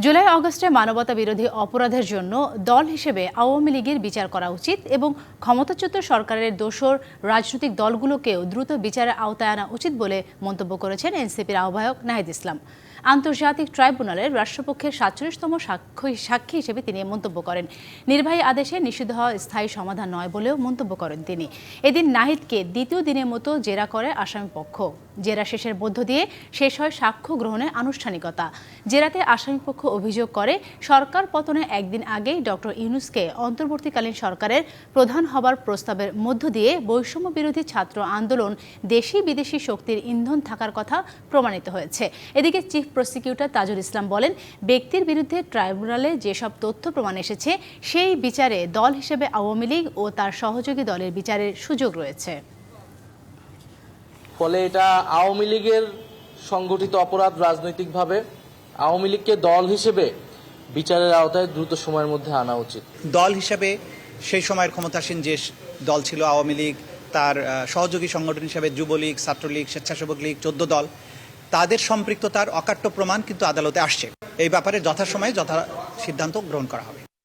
জুলাই আগস্টে মানবতা বিরোধী অপরাধের জন্য দল হিসেবে আওয়ামী লীগের বিচার করা উচিত এবং ক্ষমতাচ্যুত সরকারের দোসর রাজনৈতিক দলগুলোকেও দ্রুত বিচারের আওতায় আনা উচিত বলে মন্তব্য করেছেন এনসিপির আহ্বায়ক নাহিদ ইসলাম। আন্তর্জাতিক ট্রাইব্যুনালের রাষ্ট্রপক্ষের ৪৭তম সাক্ষী হিসেবে তিনি মন্তব্য করেন। নির্বাহী আদেশে নিষিদ্ধ হওয়া স্থায়ী সমাধান নয় বলেও মন্তব্য করেন তিনি। এদিন নাহিদকে দ্বিতীয় দিনের মতো জেরা করে আসামিপক্ষ। জেরা শেষের মধ্য দিয়ে শেষ হয় সাক্ষ্য গ্রহণের আনুষ্ঠানিকতা। জেরাতে আসামিপক্ষ অভিযোগ করে সরকার পতনের একদিন আগেই ডক্টর ইউনূসকে অন্তর্বর্তীকালীন সরকারের প্রধান হবার প্রস্তাবের মধ্য দিয়ে বৈষম্য বিরোধী ছাত্র আন্দোলন দেশি বিদেশি শক্তির ইন্ধন থাকার কথা প্রমাণিত হয়েছে। এদিকে চিফ প্রসিকিউটর তাজুল ইসলাম বলেন, ব্যক্তির বিরুদ্ধে ট্রাইব্যুনালে যেসব তথ্য প্রমাণ এসেছে সেই বিচারে দল হিসেবে আওয়ামী লীগ ও তার সহযোগী দলের বিচারের সুযোগ রয়েছে। ফলে এটা আওয়ামী লীগের সংগঠিত অপরাধ। রাজনৈতিকভাবে আওয়ামী লীগকে দল হিসেবে বিচারের আওতায় দ্রুত সময়ের মধ্যে আনা উচিত। দল হিসেবে সেই সময়ের ক্ষমতাসীন যে দল ছিল আওয়ামী লীগ, তার সহযোগী সংগঠন হিসেবে যুবলীগ, ছাত্রলীগ, স্বেচ্ছাসেবক লীগ, 14 দল, তাদের সম্পৃক্ততার অকাট্য প্রমাণ কিন্তু আদালতে আসছে। এই ব্যাপারে যথাসময়ে সিদ্ধান্ত গ্রহণ করা হবে।